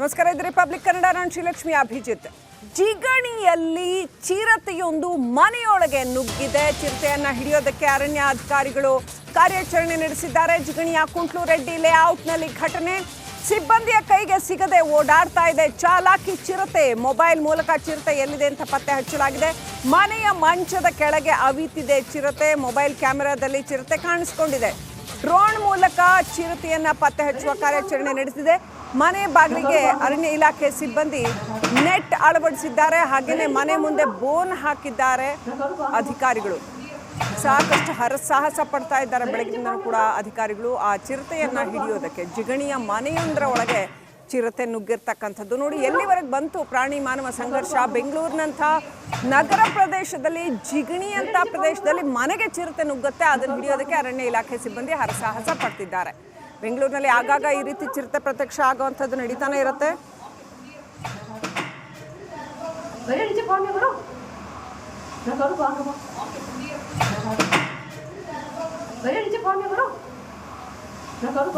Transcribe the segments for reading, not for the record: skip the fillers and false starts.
ನಮಸ್ಕಾರ, ಇದು ರಿಪಬ್ಲಿಕ್ ಕನ್ನಡ. ನಾನು ಶ್ರೀಲಕ್ಷ್ಮಿ ಅಭಿಜಿತ್. ಜಿಗಣಿಯಲ್ಲಿ ಚಿರತೆಯೊಂದು ಮನೆಯೊಳಗೆ ನುಗ್ಗಿದೆ. ಚಿರತೆಯನ್ನ ಹಿಡಿಯೋದಕ್ಕೆ ಅರಣ್ಯ ಅಧಿಕಾರಿಗಳು ಕಾರ್ಯಾಚರಣೆ ನಡೆಸಿದ್ದಾರೆ. ಜಿಗಣಿಯ ಕುಂಟ್ಲುರೆಡ್ಡಿ ಲೇಔಟ್ನಲ್ಲಿ ಘಟನೆ. ಸಿಬ್ಬಂದಿಯ ಕೈಗೆ ಸಿಗದೆ ಓಡಾಡ್ತಾ ಇದೆ ಚಾಲಾಕಿ ಚಿರತೆ. ಮೊಬೈಲ್ ಮೂಲಕ ಚಿರತೆ ಎಲ್ಲಿದೆ ಅಂತ ಪತ್ತೆ ಹಚ್ಚಲಾಗಿದೆ. ಮನೆಯ ಮಂಚದ ಕೆಳಗೆ ಅವಿತಿದೆ ಚಿರತೆ. ಮೊಬೈಲ್ ಕ್ಯಾಮೆರಾದಲ್ಲಿ ಚಿರತೆ ಕಾಣಿಸಿಕೊಂಡಿದೆ. ಡ್ರೋನ್ ಮೂಲಕ ಚಿರತೆಯನ್ನ ಪತ್ತೆ ಹಚ್ಚುವ ಕಾರ್ಯಾಚರಣೆ ನಡೆಸಿದೆ. ಮನೆ ಬಾಗಿಲಿಗೆ ಅರಣ್ಯ ಇಲಾಖೆ ಸಿಬ್ಬಂದಿ ನೆಟ್ ಅಳವಡಿಸಿದ್ದಾರೆ. ಹಾಗೆಯೇ ಮನೆ ಮುಂದೆ ಬೋನ್ ಹಾಕಿದ್ದಾರೆ ಅಧಿಕಾರಿಗಳು. ಸಾಕಷ್ಟು ಹರಸಾಹಸ ಪಡ್ತಾ ಇದ್ದಾರೆ ಬೆಳಗಿನಿಂದ ಕೂಡ ಅಧಿಕಾರಿಗಳು ಆ ಚಿರತೆಯನ್ನ ಹಿಡಿಯೋದಕ್ಕೆ. ಜಿಗಣಿಯ ಮನೆಯೊಂದರ ಒಳಗೆ ಚಿರತೆ ನುಗ್ಗಿರ್ತಕ್ಕಂಥದ್ದು ನೋಡಿ ಎಲ್ಲಿವರೆಗೆ ಬಂತು ಪ್ರಾಣಿ ಮಾನವ ಸಂಘರ್ಷ. ಬೆಂಗಳೂರಿನಂಥ ನಗರ ಪ್ರದೇಶದಲ್ಲಿ ಜಿಗಣಿ ಅಂತ ಪ್ರದೇಶದಲ್ಲಿ ಮನೆಗೆ ಚಿರತೆ ನುಗ್ಗುತ್ತೆ. ಅದನ್ನು ಹಿಡಿಯೋದಕ್ಕೆ ಅರಣ್ಯ ಇಲಾಖೆ ಸಿಬ್ಬಂದಿ ಹರಸಾಹಸ ಪಡ್ತಿದ್ದಾರೆ. ಬೆಂಗಳೂರಿನಲ್ಲಿ ಆಗಾಗ ಈ ರೀತಿ ಚಿರತೆ ಪ್ರತ್ಯಕ್ಷ ಆಗುವಂಥದ್ದು ನಡೀತಾನೆ ಇರುತ್ತೆ.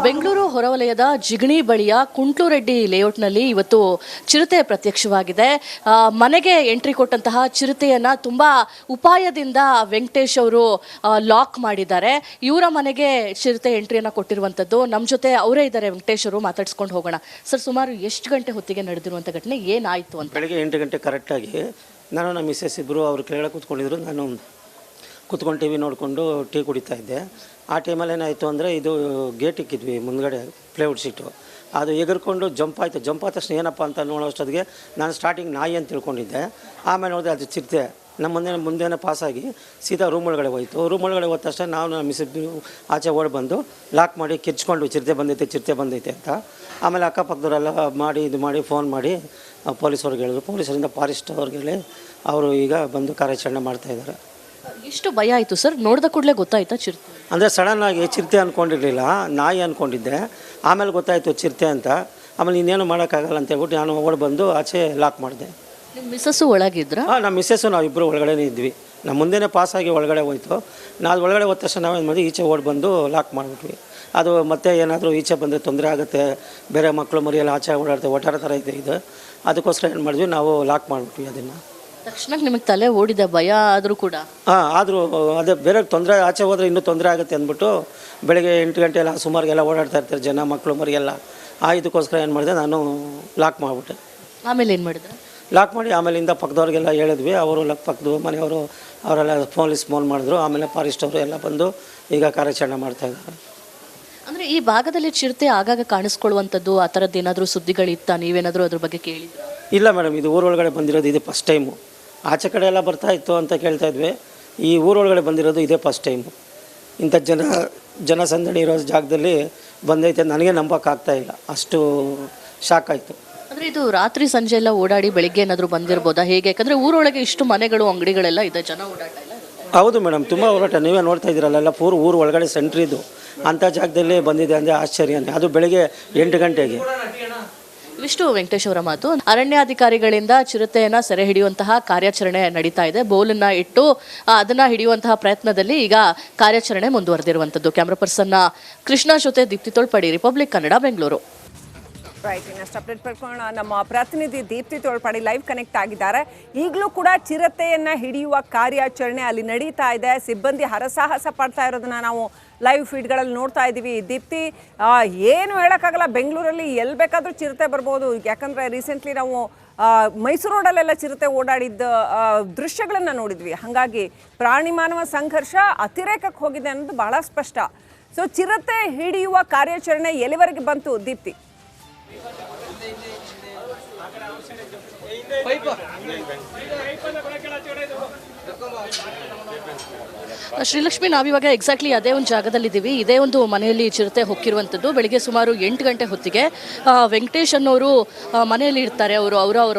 ಬೆಂಗಳೂರು ಹೊರವಲಯದ ಜಿಗಣಿ ಬಳಿಯ ಕುಂಟ್ಲುರೆಡ್ಡಿ ಲೇಔಟ್ನಲ್ಲಿ ಇವತ್ತು ಚಿರತೆ ಪ್ರತ್ಯಕ್ಷವಾಗಿದೆ. ಮನೆಗೆ ಎಂಟ್ರಿ ಕೊಟ್ಟಂತಹ ಚಿರತೆಯನ್ನ ತುಂಬಾ ಉಪಾಯದಿಂದ ವೆಂಕಟೇಶ್ ಅವರು ಲಾಕ್ ಮಾಡಿದ್ದಾರೆ. ಇವರ ಮನೆಗೆ ಚಿರತೆ ಎಂಟ್ರಿಯನ್ನ ಕೊಟ್ಟಿರುವಂತದ್ದು. ನಮ್ಮ ಜೊತೆ ಅವರೇ ಇದ್ದಾರೆ, ವೆಂಕಟೇಶ್ ಅವರು. ಮಾತಾಡ್ಸ್ಕೊಂಡು ಹೋಗೋಣ. ಸರ್, ಸುಮಾರು ಎಷ್ಟು ಗಂಟೆ ಹೊತ್ತಿಗೆ ನಡೆದಿರುವಂಥ ಘಟನೆ, ಏನಾಯಿತು ಅಂತ? ಬೆಳಗ್ಗೆ 8 ಗಂಟೆ ಕರೆಕ್ಟಾಗಿ ನಾನು ನಮ್ಮ ಮಿಸ್ಸಸ್ ಇಬ್ಬರು ಅವ್ರು ಕೆಳಗಡೆ ಕೂತ್ಕೊಂಡಿದ್ರು. ನಾನು ಕೂತ್ಕೊಂಡು ಟಿ ವಿ ನೋಡಿಕೊಂಡು ಟೀ ಕುಡಿತಾ ಇದ್ದೆ. ಆ ಟೈಮಲ್ಲಿ ಏನಾಯಿತು ಅಂದರೆ, ಇದು ಗೇಟ್ ಇಕ್ಕಿದ್ವಿ ಮುಂದ್ಗಡೆ ಪ್ಲೇವುಡ್ ಸೀಟು. ಅದು ಎಗರ್ಕೊಂಡು ಜಂಪ್ ಆಯಿತು. ಜಂಪ್ ಆದ ತಕ್ಷಣ ಏನಪ್ಪ ಅಂತ ನೋಡೋಷ್ಟೊತ್ತಿಗೆ ನಾನು ಸ್ಟಾರ್ಟಿಂಗ್ ನಾಯಿ ಅಂತ ತಿಳ್ಕೊಂಡಿದ್ದೆ. ಆಮೇಲೆ ನೋಡಿದೆ ಅದು ಚಿರತೆ ನಮ್ಮ ಮುಂದೆನೇ ಪಾಸಾಗಿ ಸೀದಾ ರೂಮ್ ಒಳಗಡೆ ಹೋಯಿತು. ರೂಮ್ ಒಳಗಡೆ ಹೋದ ತಕ್ಷಣ ನಾವು ನಮ್ಮ ಮಿಸ್ಸಸ್ ಆಚೆ ಓಡಿ ಬಂದು ಲಾಕ್ ಮಾಡಿ ಕಿರ್ಚ್ಕೊಂಡು ಚಿರತೆ ಬಂದೈತೆ ಅಂತ. ಆಮೇಲೆ ಅಕ್ಕಪಕ್ಕದವರೆಲ್ಲ ಮಾಡಿ ಫೋನ್ ಮಾಡಿ ಪೊಲೀಸವ್ರಿಗೆ ಹೇಳಿದ್ರು. ಪೊಲೀಸರಿಂದ ಫಾರೆಸ್ಟ್ ಅವ್ರಿಗೆ ಹೇಳಿ ಅವರು ಈಗ ಬಂದು ಕಾರ್ಯಾಚರಣೆ ಮಾಡ್ತಾಯಿದ್ದಾರೆ. ಎಷ್ಟು ಭಯ ಆಯಿತು ಸರ್? ನೋಡಿದ ಕೂಡಲೇ ಗೊತ್ತಾಯ್ತಾ ಚಿರತೆ? ಅಂದರೆ ಸಡನ್ನಾಗಿ ಚಿರತೆ ಅಂದ್ಕೊಂಡಿರಲಿಲ್ಲ, ನಾಯಿ ಅಂದ್ಕೊಂಡಿದ್ದೆ. ಆಮೇಲೆ ಗೊತ್ತಾಯಿತು ಚಿರತೆ ಅಂತ. ಆಮೇಲೆ ಇನ್ನೇನು ಮಾಡೋಕ್ಕಾಗಲ್ಲ ಅಂತ ಹೇಳ್ಬಿಟ್ಟು ನಾನು ಓಡಿ ಬಂದು ಆಚೆ ಲಾಕ್ ಮಾಡಿದೆ. ನಿಮ್ಮ ಮಿಸ್ಸಸ್ಸು ಒಳಗಿದ್ರ? ನಮ್ಮ ಮಿಸ್ಸಸ್ಸು ನಾವಿಬ್ಬರು ಒಳಗಡೆ ಇದ್ವಿ. ನಮ್ಮ ಮುಂದೆನೇ ಪಾಸಾಗಿ ಒಳಗಡೆ ಹೋಯ್ತು. ನಾವು ಒಳಗಡೆ ಹೋದ ತಕ್ಷಣ ನಾವೇನು ಮಾಡಿದ್ವಿ, ಈಚೆ ಓಡಿ ಬಂದು ಲಾಕ್ ಮಾಡಿಬಿಟ್ವಿ. ಅದು ಮತ್ತೆ ಏನಾದರೂ ಈಚೆ ಬಂದರೆ ತೊಂದರೆ ಆಗುತ್ತೆ, ಬೇರೆ ಮಕ್ಕಳು ಮರಿಯೆಲ್ಲ ಆಚೆ ಓಡಾಡ್ತಾರೆ, ಒಟ್ಟಾರೆ ಥರ ಇದೆ ಇದು. ಅದಕ್ಕೋಸ್ಕರ ಏನು ಮಾಡಿದ್ವಿ, ನಾವು ಲಾಕ್ ಮಾಡಿಬಿಟ್ವಿ ಅದನ್ನು. ತಕ್ಷಣಕ್ಕೆ ನಿಮಗೆ ತಲೆ ಓಡಿದೆ, ಭಯ ಆದರೂ ಕೂಡ? ಆದರೂ ಅದೇ ಬೇರೆ ತೊಂದರೆ, ಆಚೆ ಹೋದರೆ ಇನ್ನೂ ತೊಂದರೆ ಆಗುತ್ತೆ ಅಂದ್ಬಿಟ್ಟು ಬೆಳಗ್ಗೆ 8 ಗಂಟೆಲ್ಲ ಸುಮಾರಿಗೆಲ್ಲ ಓಡಾಡ್ತಾ ಇರ್ತಾರೆ ಜನ, ಮಕ್ಕಳು ಮರಿಯೆಲ್ಲ. ಇದಕ್ಕೋಸ್ಕರ ಏನು ಮಾಡಿದೆ, ನಾನು ಲಾಕ್ ಮಾಡಿಬಿಟ್ಟೆ. ಆಮೇಲೆ ಏನು ಮಾಡಿದೆ? ಲಾಕ್ ಮಾಡಿ ಆಮೇಲಿಂದ ಪಕ್ಕದವ್ರಿಗೆಲ್ಲ ಹೇಳಿದ್ವಿ. ಅವರು ಪಕ್ಕದ ಮನೆಯವರು ಅವರೆಲ್ಲ ಫೋನ್ ಮಾಡಿದ್ರು. ಆಮೇಲೆ ಫಾರೆಸ್ಟ್ ಅವರು ಎಲ್ಲ ಬಂದು ಈಗ ಕಾರ್ಯಾಚರಣೆ ಮಾಡ್ತಾಯಿದ್ದಾರೆ. ಅಂದರೆ ಈ ಭಾಗದಲ್ಲಿ ಚಿರತೆ ಆಗಾಗ ಕಾಣಿಸ್ಕೊಳ್ಳುವಂಥದ್ದು ಆ ಥರದ್ದು ಏನಾದರೂ ಸುದ್ದಿಗಳಿತ್ತಾ? ನೀವೇನಾದರೂ ಅದ್ರ ಬಗ್ಗೆ ಕೇಳಿದ್ರಾ? ಇಲ್ಲ ಮೇಡಮ್, ಇದು ಊರೊಳಗಡೆ ಬಂದಿರೋದು ಇದು ಫಸ್ಟ್ ಟೈಮು. ಆಚೆ ಕಡೆ ಎಲ್ಲ ಬರ್ತಾ ಇತ್ತು ಅಂತ ಕೇಳ್ತಾ ಇದ್ವಿ. ಈ ಊರೊಳಗಡೆ ಬಂದಿರೋದು ಇದೇ ಫಸ್ಟ್ ಟೈಮು. ಇಂಥ ಜನಸಂದಣಿ ಇರೋ ಜಾಗದಲ್ಲಿ ಬಂದೈತೆ ನನಗೆ ನಂಬೋಕ್ಕಾಗ್ತಾ ಇಲ್ಲ, ಅಷ್ಟು ಶಾಕ್ ಆಯಿತು. ಅಂದರೆ ಇದು ರಾತ್ರಿ ಸಂಜೆ ಎಲ್ಲ ಓಡಾಡಿ ಬೆಳಿಗ್ಗೆ ಏನಾದರೂ ಬಂದಿರ್ಬೋದಾ, ಹೇಗೆ? ಯಾಕಂದರೆ ಊರೊಳಗೆ ಇಷ್ಟು ಮನೆಗಳು ಅಂಗಡಿಗಳೆಲ್ಲ ಇದೆ, ಜನ ಓಡಾಟ ಇಲ್ಲ. ಹೌದು ಮೇಡಮ್, ತುಂಬ ಹೋರಾಟ. ನೀವೇ ನೋಡ್ತಾ ಇದ್ದೀರಲ್ಲ, ಎಲ್ಲ ಊರು ಒಳಗಡೆ ಸೆಂಟ್ರಿದು. ಅಂಥ ಜಾಗದಲ್ಲಿ ಬಂದಿದೆ ಅಂದರೆ ಆಶ್ಚರ್ಯನೇ. ಅದು ಬೆಳಗ್ಗೆ 8 ಗಂಟೆಗೆ. ಇವಿಷ್ಟು ವೆಂಕಟೇಶ್ ಅವರ ಮಾತು. ಅರಣ್ಯಾಧಿಕಾರಿಗಳಿಂದ ಚಿರತೆಯನ್ನು ಸೆರೆ ಹಿಡಿಯುವಂತಹ ಕಾರ್ಯಾಚರಣೆ ನಡೀತಾ ಇದೆ. ಬೋಲನ್ನು ಇಟ್ಟು ಅದನ್ನು ಹಿಡಿಯುವಂತಹ ಪ್ರಯತ್ನದಲ್ಲಿ ಈಗ ಕಾರ್ಯಾಚರಣೆ ಮುಂದುವರೆದಿರುವಂಥದ್ದು. ಕ್ಯಾಮ್ರಾ ಪರ್ಸನ್ನ ಕೃಷ್ಣ ಜೊತೆ ದೀಪ್ತಿ ತೋಳ್ಪಡಿ, ರಿಪಬ್ಲಿಕ್ ಕನ್ನಡ, ಬೆಂಗಳೂರು. ರೈಟ್, ಇನ್ನಷ್ಟು ಅಪ್ಡೇಟ್ ಪಡ್ಕೊಳ್ಳೋಣ. ನಮ್ಮ ಪ್ರತಿನಿಧಿ ದೀಪ್ತಿ ತೋಳ್ಪಡಿ ಲೈವ್ ಕನೆಕ್ಟ್ ಆಗಿದ್ದಾರೆ. ಈಗಲೂ ಕೂಡ ಚಿರತೆಯನ್ನು ಹಿಡಿಯುವ ಕಾರ್ಯಾಚರಣೆ ಅಲ್ಲಿ ನಡೀತಾ ಇದೆ. ಸಿಬ್ಬಂದಿ ಹರಸಾಹಸ ಪಡ್ತಾ ಇರೋದನ್ನ ನಾವು ಲೈವ್ ಫೀಡ್ಗಳಲ್ಲಿ ನೋಡ್ತಾ ಇದ್ದೀವಿ. ದೀಪ್ತಿ, ಏನು ಹೇಳೋಕ್ಕಾಗಲ್ಲ, ಬೆಂಗಳೂರಲ್ಲಿ ಎಲ್ಲಿ ಬೇಕಾದರೂ ಚಿರತೆ ಬರ್ಬೋದು. ಯಾಕಂದರೆ ರೀಸೆಂಟ್ಲಿ ನಾವು ಮೈಸೂರು ರೋಡಲ್ಲೆಲ್ಲ ಚಿರತೆ ಓಡಾಡಿದ್ದ ದೃಶ್ಯಗಳನ್ನು ನೋಡಿದ್ವಿ. ಹಾಗಾಗಿ ಪ್ರಾಣಿ ಮಾನವ ಸಂಘರ್ಷ ಅತಿರೇಕಕ್ಕೆ ಹೋಗಿದೆ ಅನ್ನೋದು ಬಹಳ ಸ್ಪಷ್ಟ. ಸೊ ಚಿರತೆ ಹಿಡಿಯುವ ಕಾರ್ಯಾಚರಣೆ ಎಲ್ಲಿವರೆಗೆ ಬಂತು ದೀಪ್ತಿ? ಶ್ರೀಲಕ್ಷ್ಮಿ, ನಾವಿವಾಗ ಎಕ್ಸಾಕ್ಟ್ಲಿ ಅದೇ ಒಂದು ಜಾಗದಲ್ಲಿದ್ದೀವಿ. ಇದೇ ಒಂದು ಮನೆಯಲ್ಲಿ ಚಿರತೆ ಹೊಕ್ಕಿರುವಂಥದ್ದು. ಬೆಳಿಗ್ಗೆ ಸುಮಾರು 8 ಗಂಟೆ ಹೊತ್ತಿಗೆ ವೆಂಕಟೇಶ್ ಅನ್ನೋರು ಮನೆಯಲ್ಲಿ ಇರ್ತಾರೆ. ಅವರ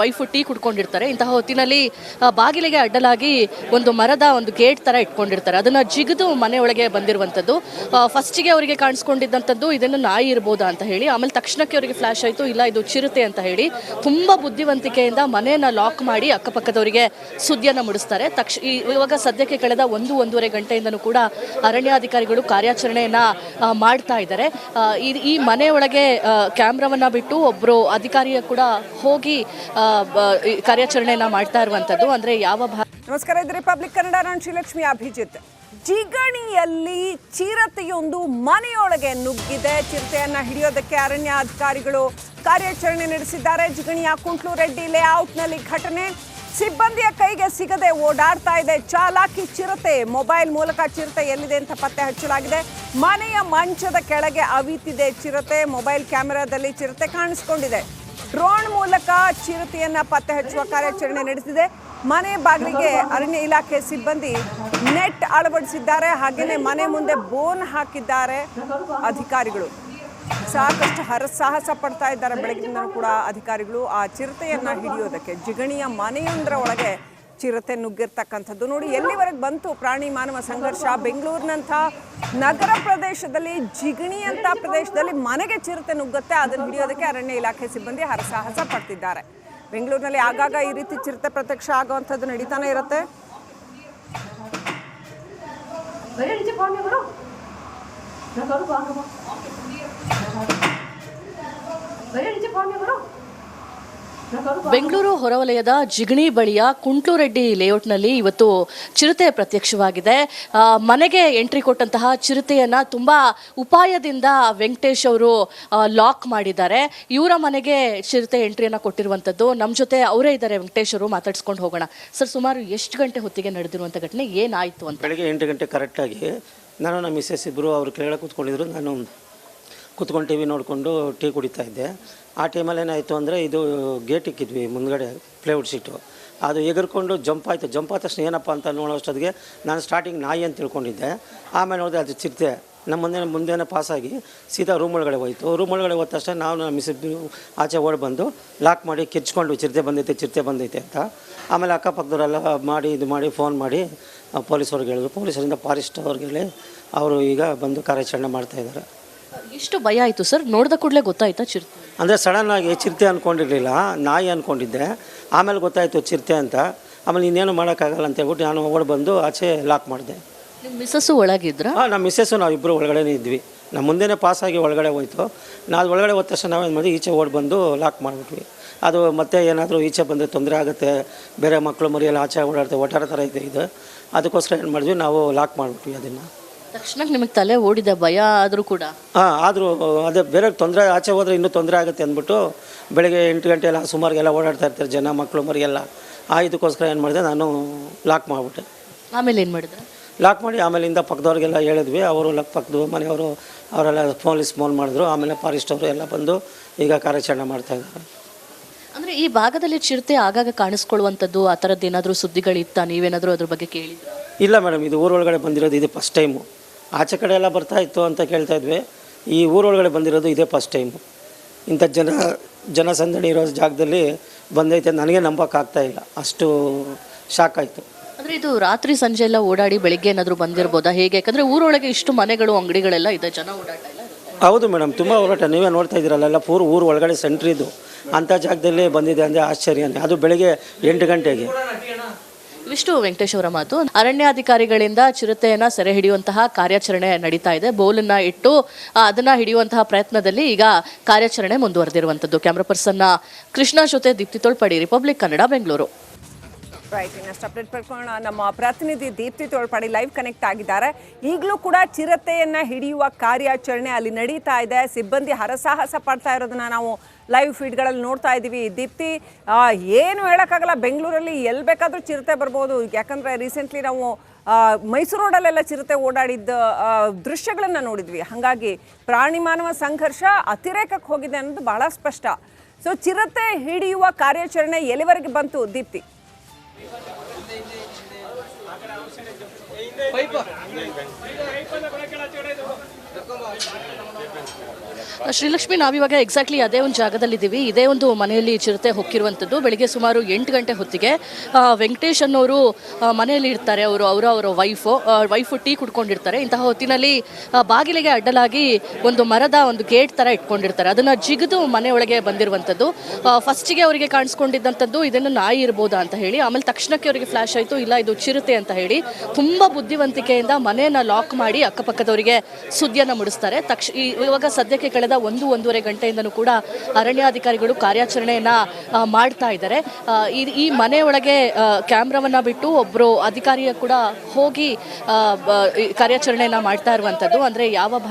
ವೈಫು ಟೀ ಕುಡ್ಕೊಂಡಿರ್ತಾರೆ. ಇಂತಹ ಹೊತ್ತಿನಲ್ಲಿ ಬಾಗಿಲಿಗೆ ಅಡ್ಡಲಾಗಿ ಒಂದು ಗೇಟ್ ಥರ ಇಟ್ಕೊಂಡಿರ್ತಾರೆ. ಅದನ್ನು ಜಿಗಿದು ಮನೆಯೊಳಗೆ ಬಂದಿರುವಂಥದ್ದು. ಫಸ್ಟಿಗೆ ಅವರಿಗೆ ಕಾಣಿಸ್ಕೊಂಡಿದ್ದಂಥದ್ದು ಇದನ್ನು ನಾಯಿ ಇರ್ಬೋದಾ ಅಂತ ಹೇಳಿ. ಆಮೇಲೆ ತಕ್ಷಣಕ್ಕೆ ಅವರಿಗೆ ಫ್ಲ್ಯಾಶ್ ಆಯಿತು, ಇಲ್ಲ ಇದು ಚಿರತೆ ಅಂತ ಹೇಳಿ. ತುಂಬ ಬುದ್ಧಿವಂತಿಕೆಯಿಂದ ಮನೆಯನ್ನು ಲಾಕ್ ಮಾಡಿ ಅಕ್ಕಪಕ್ಕದವರಿಗೆ ಸುದ್ದಿ ಬೆಂಕಿಯನ್ನು ಮುಡಿಸ್ತಾರೆ. ಇವಾಗ ಸದ್ಯಕ್ಕೆ ಕಳೆದ 1-1.5 ಗಂಟೆಯಿಂದನೂ ಕೂಡ ಅರಣ್ಯಾಧಿಕಾರಿಗಳು ಕಾರ್ಯಾಚರಣೆಯನ್ನು ಮಾಡ್ತಾ ಇದ್ದಾರೆ. ಈ ಮನೆಯೊಳಗೆ ಕ್ಯಾಮ್ರಾವನ್ನು ಬಿಟ್ಟು ಒಬ್ಬರು ಅಧಿಕಾರಿಯ ಕೂಡ ಹೋಗಿ ಕಾರ್ಯಾಚರಣೆಯನ್ನು ಮಾಡ್ತಾ ಇರುವಂಥದ್ದು. ಅಂದರೆ ನಮಸ್ಕಾರ, ಇದು ರಿಪಬ್ಲಿಕ್ ಕನ್ನಡ. ನಾನು ಶ್ರೀಲಕ್ಷ್ಮಿ ಅಭಿಜಿತ್. ಜಿಗಣಿಯಲ್ಲಿ ಚಿರತೆಯೊಂದು ಮನೆಯೊಳಗೆ ನುಗ್ಗಿದೆ. ಚಿರತೆಯನ್ನ ಹಿಡಿಯೋದಕ್ಕೆ ಅರಣ್ಯಾಧಿಕಾರಿಗಳು ಕಾರ್ಯಾಚರಣೆ ನಡೆಸಿದ್ದಾರೆ. ಜಿಗಣಿಯ ಕುಂಟ್ಲುರೆಡ್ಡಿ ಲೇಔಟ್ನಲ್ಲಿ ಘಟನೆ. ಸಿಬ್ಬಂದಿಯ ಕೈಗೆ ಸಿಗದೆ ಓಡಾಡ್ತಾ ಇದೆ ಚಾಲಾಕಿ ಚಿರತೆ. ಮೊಬೈಲ್ ಮೂಲಕ ಚಿರತೆ ಎಲ್ಲಿದೆ ಅಂತ ಪತ್ತೆ ಹಚ್ಚಲಾಗಿದೆ. ಮನೆಯ ಮಂಚದ ಕೆಳಗೆ ಅವಿತಿದೆ ಚಿರತೆ. ಮೊಬೈಲ್ ಕ್ಯಾಮೆರಾದಲ್ಲಿ ಚಿರತೆ ಕಾಣಿಸಿಕೊಂಡಿದೆ. ಡ್ರೋನ್ ಮೂಲಕ ಚಿರತೆಯನ್ನ ಪತ್ತೆ ಹಚ್ಚುವ ಕಾರ್ಯಾಚರಣೆ ನಡೆಸಿದೆ. ಮನೆ ಬಾಗಿಲಿಗೆ ಅರಣ್ಯ ಇಲಾಖೆ ಸಿಬ್ಬಂದಿ ನೆಟ್ ಅಳವಡಿಸಿದ್ದಾರೆ. ಹಾಗೆಯೇ ಮನೆ ಮುಂದೆ ಬೋನ್ ಹಾಕಿದ್ದಾರೆ ಅಧಿಕಾರಿಗಳು. ಸಾಕಷ್ಟು ಹರಸಾಹಸ ಪಡ್ತಾ ಇದ್ದಾರೆ ಬೆಳಗಿನಿಂದ ಕೂಡ ಅಧಿಕಾರಿಗಳು ಆ ಚಿರತೆಯನ್ನ ಹಿಡಿಯೋದಕ್ಕೆ. ಜಿಗಣಿಯ ಮನೆಯೊಂದರ ಒಳಗೆ ಚಿರತೆ ನುಗ್ಗಿರ್ತಕ್ಕಂಥದ್ದು. ನೋಡಿ ಎಲ್ಲಿವರೆಗೆ ಬಂತು ಪ್ರಾಣಿ ಮಾನವ ಸಂಘರ್ಷ. ಬೆಂಗಳೂರಿನಂಥ ನಗರ ಪ್ರದೇಶದಲ್ಲಿ, ಜಿಗಣಿ ಅಂತ ಪ್ರದೇಶದಲ್ಲಿ ಮನೆಗೆ ಚಿರತೆ ನುಗ್ಗುತ್ತೆ. ಅದನ್ನು ಹಿಡಿಯೋದಕ್ಕೆ ಅರಣ್ಯ ಇಲಾಖೆ ಸಿಬ್ಬಂದಿ ಹರಸಾಹಸ ಪಡ್ತಿದ್ದಾರೆ. ಬೆಂಗಳೂರಿನಲ್ಲಿ ಆಗಾಗ ಈ ರೀತಿ ಚಿರತೆ ಪ್ರತ್ಯಕ್ಷ ಆಗುವಂಥದ್ದು ನಡೀತಾನೆ ಇರುತ್ತೆ. ಬೆಂಗಳೂರು ಹೊರವಲಯದ ಜಿಗಣಿ ಬಳಿಯ ಕುಂಟ್ಲುರೆಡ್ಡಿ ಲೇಔಟ್ನಲ್ಲಿ ಇವತ್ತು ಚಿರತೆ ಪ್ರತ್ಯಕ್ಷವಾಗಿದೆ. ಮನೆಗೆ ಎಂಟ್ರಿ ಕೊಟ್ಟಂತಹ ಚಿರತೆಯನ್ನು ತುಂಬ ಉಪಾಯದಿಂದ ವೆಂಕಟೇಶ್ ಅವರು ಲಾಕ್ ಮಾಡಿದ್ದಾರೆ. ಇವರ ಮನೆಗೆ ಚಿರತೆ ಎಂಟ್ರಿಯನ್ನು ಕೊಟ್ಟಿರುವಂಥದ್ದು. ನಮ್ಮ ಜೊತೆ ಅವರೇ ಇದ್ದಾರೆ, ವೆಂಕಟೇಶ್ ಅವರು. ಮಾತಾಡ್ಸ್ಕೊಂಡು ಹೋಗೋಣ. ಸರ್, ಸುಮಾರು ಎಷ್ಟು ಗಂಟೆ ಹೊತ್ತಿಗೆ ನಡೆದಿರುವಂಥ ಘಟನೆ, ಏನಾಯಿತು ಅಂತ? ಬೆಳಗ್ಗೆ 8 ಗಂಟೆ ಕರೆಕ್ಟಾಗಿ ನಾನು ನಮ್ಮ ಮಿಸ್ಸಸ್ ಇಬ್ಬರು ಅವರು ಕೆಳಗಡೆ ಕೂತ್ಕೊಂಡಿದ್ರು. ನಾನು ಕೂತ್ಕೊಂಡು ಟಿ ವಿ ನೋಡಿಕೊಂಡು ಟೀ ಕುಡಿತಾ ಇದ್ದೆ. ಆ ಟೈಮಲ್ಲಿ ಏನಾಯಿತು ಅಂದರೆ, ಇದು ಗೇಟ್ ಇಕ್ಕಿದ್ವಿ ಮುಂದ್ಗಡೆ ಪ್ಲೇವುಡ್ ಸೀಟು. ಅದು ಎಗರ್ಕೊಂಡು ಜಂಪ್ ಆಯಿತು. ಜಂಪ್ ಆದ ತಕ್ಷಣ ಏನಪ್ಪ ಅಂತ ನೋಡೋಷ್ಟೊತ್ತಿಗೆ ನಾನು ಸ್ಟಾರ್ಟಿಂಗ್ ನಾಯಿ ಅಂತ ತಿಳ್ಕೊಂಡಿದ್ದೆ. ಆಮೇಲೆ ನೋಡಿದೆ ಅದು ಚಿರತೆ ನಮ್ಮ ಮುಂದೆನೇ ಪಾಸಾಗಿ ಸೀದಾ ರೂಮ್ ಒಳಗಡೆ ಹೋಯಿತು. ರೂಮ್ ಒಳಗಡೆ ಹೋದ ತಕ್ಷಣ ನಾವು ನಮ್ಮ ಮಿಸ್ಸಸ್ ಆಚೆ ಓಡಿ ಬಂದು ಲಾಕ್ ಮಾಡಿ ಕಿರ್ಚ್ಕೊಂಡು ಚಿರತೆ ಬಂದೈತೆ ಅಂತ. ಆಮೇಲೆ ಅಕ್ಕಪಕ್ಕದವರೆಲ್ಲ ಮಾಡಿ ಫೋನ್ ಮಾಡಿ ಪೊಲೀಸವ್ರಿಗೆ ಹೇಳಿದ್ರು. ಪೊಲೀಸರಿಂದ ಫಾರೆಸ್ಟ್ ಅವ್ರಿಗೆ ಹೇಳಿ ಅವರು ಈಗ ಬಂದು ಕಾರ್ಯಾಚರಣೆ ಮಾಡ್ತಾಯಿದ್ದಾರೆ. ಎಷ್ಟು ಭಯ ಆಯಿತು ಸರ್? ನೋಡಿದ ಕೂಡಲೇ ಗೊತ್ತಾಯ್ತಾ ಚಿರತೆ? ಅಂದರೆ ಸಡನ್ನಾಗಿ ಚಿರತೆ ಅಂದ್ಕೊಂಡಿರಲಿಲ್ಲ, ನಾಯಿ ಅಂದ್ಕೊಂಡಿದ್ದೆ. ಆಮೇಲೆ ಗೊತ್ತಾಯಿತು ಚಿರತೆ ಅಂತ. ಆಮೇಲೆ ಇನ್ನೇನು ಮಾಡೋಕ್ಕಾಗಲ್ಲ ಅಂತ ಹೇಳ್ಬಿಟ್ಟು ನಾನು ಓಡಿ ಬಂದು ಆಚೆ ಲಾಕ್ ಮಾಡಿದೆ. ನಿಮ್ಮ ಮಿಸ್ಸಸ್ಸು ಒಳಗಿದ್ರಾ? ನಮ್ಮ ಮಿಸ್ಸಸ್ಸು ನಾವಿಬ್ಬರು ಒಳಗಡೆ ಇದ್ವಿ. ನಮ್ಮ ಮುಂದೆನೇ ಪಾಸಾಗಿ ಒಳಗಡೆ ಹೋಯ್ತು. ನಾವು ಒಳಗಡೆ ಹೋದ ತಕ್ಷಣ ನಾವೇನು ಮಾಡಿ ಈಚೆ ಓಡಿ ಬಂದು ಲಾಕ್ ಮಾಡಿಬಿಟ್ವಿ. ಅದು ಮತ್ತೆ ಏನಾದರೂ ಈಚೆ ಬಂದರೆ ತೊಂದರೆ ಆಗುತ್ತೆ, ಬೇರೆ ಮಕ್ಕಳು ಮರಿಯೆಲ್ಲ ಆಚೆ ಓಡಾಡ್ತೇವೆ, ಒಟ್ಟಾರ ಥರ ಇದೆ ಇದು. ಅದಕ್ಕೋಸ್ಕರ ಏನು ಮಾಡಿದ್ವಿ, ನಾವು ಲಾಕ್ ಮಾಡಿಬಿಟ್ವಿ ಅದನ್ನು. ತಕ್ಷಣಕ್ಕೆ ನಿಮಗೆ ತಲೆ ಓಡಿದೆ, ಭಯ ಆದರೂ ಕೂಡ? ಆದರೂ ಅದೇ ಬೇರೆ ತೊಂದರೆ, ಆಚೆ ಹೋದರೆ ಇನ್ನೂ ತೊಂದರೆ ಆಗುತ್ತೆ ಅಂದ್ಬಿಟ್ಟು ಬೆಳಗ್ಗೆ 8 ಗಂಟೆ ಎಲ್ಲ ಸುಮಾರಿಗೆಲ್ಲ ಓಡಾಡ್ತಾ ಇರ್ತಾರೆ ಜನ, ಮಕ್ಕಳು ಮರಿಯೆಲ್ಲ. ಇದಕ್ಕೋಸ್ಕರ ಏನು ಮಾಡಿದೆ, ನಾನು ಲಾಕ್ ಮಾಡಿಬಿಟ್ಟೆ. ಆಮೇಲೆ ಏನು ಮಾಡಿದೆ? ಲಾಕ್ ಮಾಡಿ ಆಮೇಲಿಂದ ಪಕ್ಕದವ್ರಿಗೆಲ್ಲ ಹೇಳಿದ್ವಿ. ಅವರು ಪಕ್ಕದ ಮನೆಯವರು ಅವರೆಲ್ಲ ಪೊಲೀಸ್ ಫೋನ್ ಮಾಡಿದ್ರು. ಆಮೇಲೆ ಫಾರೆಸ್ಟ್ ಅವರು ಎಲ್ಲ ಬಂದು ಈಗ ಕಾರ್ಯಾಚರಣೆ ಮಾಡ್ತಾಯಿದ್ದಾರೆ. ಅಂದರೆ ಈ ಭಾಗದಲ್ಲಿ ಚಿರತೆ ಆಗಾಗ ಕಾಣಿಸ್ಕೊಳ್ಳುವಂಥದ್ದು ಆ ಥರದ್ದು ಏನಾದರೂ ಸುದ್ದಿಗಳಿತ್ತಾ? ನೀವೇನಾದರೂ ಅದ್ರ ಬಗ್ಗೆ ಕೇಳಿದ್ರಾ? ಇಲ್ಲ ಮೇಡಮ್, ಇದು ಊರೊಳಗಡೆ ಬಂದಿರೋದು ಇದು ಫಸ್ಟ್ ಟೈಮು. ಆಚೆ ಕಡೆ ಎಲ್ಲ ಬರ್ತಾಯಿತ್ತು ಅಂತ ಕೇಳ್ತಾಯಿದ್ವಿ. ಈ ಊರೊಳಗಡೆ ಬಂದಿರೋದು ಇದೇ ಫಸ್ಟ್ ಟೈಮು. ಇಂಥ ಜನಸಂದಣಿ ಇರೋ ಜಾಗದಲ್ಲಿ ಬಂದೈತೆ ನನಗೆ ನಂಬೋಕ್ಕಾಗ್ತಾ ಇಲ್ಲ, ಅಷ್ಟು ಶಾಕ್ ಆಯಿತು. ಅಂದರೆ ಇದು ರಾತ್ರಿ ಸಂಜೆ ಎಲ್ಲ ಓಡಾಡಿ ಬೆಳಿಗ್ಗೆ ಏನಾದರೂ ಬಂದಿರ್ಬೋದಾ, ಹೇಗೆ? ಯಾಕಂದರೆ ಊರೊಳಗೆ ಇಷ್ಟು ಮನೆಗಳು ಅಂಗಡಿಗಳೆಲ್ಲ ಇದೆ, ಜನ ಓಡಾಟ ಇಲ್ಲ. ಹೌದು ಮೇಡಮ್, ತುಂಬ ಹೋರಾಟ. ನೀವೇ ನೋಡ್ತಾ ಇದ್ದೀರಲ್ಲ, ಊರು ಒಳಗಡೆ ಸೆಂಟ್ರಿದು ಅಂಥ ಜಾಗದಲ್ಲಿ ಬಂದಿದೆ ಅಂದರೆ ಆಶ್ಚರ್ಯನೇ. ಅದು ಬೆಳಗ್ಗೆ 8 ಗಂಟೆಗೆ. ಇವಿಷ್ಟು ವೆಂಕಟೇಶ್ ಅವರ ಮಾತು. ಅರಣ್ಯಾಧಿಕಾರಿಗಳಿಂದ ಚಿರತೆಯನ್ನು ಸೆರೆ ಹಿಡಿಯುವಂತಹ ಕಾರ್ಯಾಚರಣೆ ನಡೀತಾ ಇದೆ. ಬೋಲನ್ನು ಇಟ್ಟು ಅದನ್ನು ಹಿಡಿಯುವಂತಹ ಪ್ರಯತ್ನದಲ್ಲಿ ಈಗ ಕಾರ್ಯಾಚರಣೆ ಮುಂದುವರೆದಿರುವಂಥದ್ದು. ಕ್ಯಾಮ್ರಾ ಪರ್ಸನ್ನ ಕೃಷ್ಣ ಜೊತೆ ದೀಪ್ತಿ ತೋಳ್ಪಡಿ, ರಿಪಬ್ಲಿಕ್ ಕನ್ನಡ, ಬೆಂಗಳೂರು. ರೈಟ್, ಇನ್ನಷ್ಟು ಅಪ್ಡೇಟ್ ಪಡ್ಕೊಳ್ಳೋಣ. ನಮ್ಮ ಪ್ರತಿನಿಧಿ ದೀಪ್ತಿ ತೋಳ್ಪಡಿ ಲೈವ್ ಕನೆಕ್ಟ್ ಆಗಿದ್ದಾರೆ. ಈಗಲೂ ಕೂಡ ಚಿರತೆಯನ್ನು ಹಿಡಿಯುವ ಕಾರ್ಯಾಚರಣೆ ಅಲ್ಲಿ ನಡೀತಾ ಇದೆ. ಸಿಬ್ಬಂದಿ ಹರಸಾಹಸ ಪಡ್ತಾ ಇರೋದನ್ನ ನಾವು ಲೈವ್ ಫೀಡ್ಗಳಲ್ಲಿ ನೋಡ್ತಾ ಇದ್ದೀವಿ. ದೀಪ್ತಿ, ಏನು ಹೇಳೋಕ್ಕಾಗಲ್ಲ, ಬೆಂಗಳೂರಲ್ಲಿ ಎಲ್ಲಿ ಬೇಕಾದರೂ ಚಿರತೆ ಬರ್ಬೋದು. ಯಾಕಂದರೆ ರೀಸೆಂಟ್ಲಿ ನಾವು ಮೈಸೂರು ರೋಡಲ್ಲೆಲ್ಲ ಚಿರತೆ ಓಡಾಡಿದ್ದ ದೃಶ್ಯಗಳನ್ನು ನೋಡಿದ್ವಿ. ಹಾಗಾಗಿ ಪ್ರಾಣಿ ಮಾನವ ಸಂಘರ್ಷ ಅತಿರೇಕಕ್ಕೆ ಹೋಗಿದೆ ಅನ್ನೋದು ಬಹಳ ಸ್ಪಷ್ಟ. ಸೊ ಚಿರತೆ ಹಿಡಿಯುವ ಕಾರ್ಯಾಚರಣೆ ಎಲ್ಲಿವರೆಗೆ ಬಂತು ದೀಪ್ತಿ? ಶ್ರೀಲಕ್ಷ್ಮಿ, ನಾವಿವಾಗ ಎಕ್ಸಾಕ್ಟ್ಲಿ ಅದೇ ಒಂದು ಜಾಗದಲ್ಲಿದ್ದೀವಿ. ಇದೇ ಒಂದು ಮನೆಯಲ್ಲಿ ಚಿರತೆ ಹೊಕ್ಕಿರುವಂಥದ್ದು. ಬೆಳಿಗ್ಗೆ ಸುಮಾರು 8 ಗಂಟೆ ಹೊತ್ತಿಗೆ ವೆಂಕಟೇಶ್ ಅನ್ನೋರು ಮನೆಯಲ್ಲಿ ಇರ್ತಾರೆ. ಅವರ ವೈಫು ಟೀ ಕುಡ್ಕೊಂಡಿರ್ತಾರೆ. ಇಂತಹ ಹೊತ್ತಿನಲ್ಲಿ ಬಾಗಿಲಿಗೆ ಅಡ್ಡಲಾಗಿ ಒಂದು ಮರದ ಒಂದು ಗೇಟ್ ಥರ ಇಟ್ಕೊಂಡಿರ್ತಾರೆ. ಅದನ್ನು ಜಿಗಿದು ಮನೆಯೊಳಗೆ ಬಂದಿರುವಂಥದ್ದು. ಫಸ್ಟಿಗೆ ಅವರಿಗೆ ಕಾಣಿಸ್ಕೊಂಡಿದ್ದಂಥದ್ದು ಇದನ್ನು ನಾಯಿ ಇರ್ಬೋದಾ ಅಂತ ಹೇಳಿ. ಆಮೇಲೆ ತಕ್ಷಣಕ್ಕೆ ಅವರಿಗೆ ಫ್ಲ್ಯಾಶ್ ಆಯಿತು, ಇಲ್ಲ ಇದು ಚಿರತೆ ಅಂತ ಹೇಳಿ. ತುಂಬ ಬುದ್ಧಿವಂತಿಕೆಯಿಂದ ಮನೆಯನ್ನು ಲಾಕ್ ಮಾಡಿ ಅಕ್ಕಪಕ್ಕದವರಿಗೆ ಸುದ್ದಿಯನ್ನು ಮುಡಿಸ್ತಾರೆ. ಇವಾಗ ಸದ್ಯಕ್ಕೆ ಕಳೆದ 1-1.5 ಗಂಟೆಯಿಂದನೂ ಕೂಡ ಅರಣ್ಯಾಧಿಕಾರಿಗಳು ಕಾರ್ಯಾಚರಣೆಯನ್ನ ಮಾಡ್ತಾ ಇದ್ದಾರೆ. ಈ ಮನೆಯೊಳಗೆ ಕ್ಯಾಮ್ರಾವನ್ನ ಬಿಟ್ಟು ಒಬ್ಬರು ಅಧಿಕಾರಿಯ ಕೂಡ ಹೋಗಿ ಕಾರ್ಯಾಚರಣೆಯನ್ನ ಮಾಡ್ತಾ ಇರುವಂಥದ್ದು. ಅಂದರೆ ಯಾವ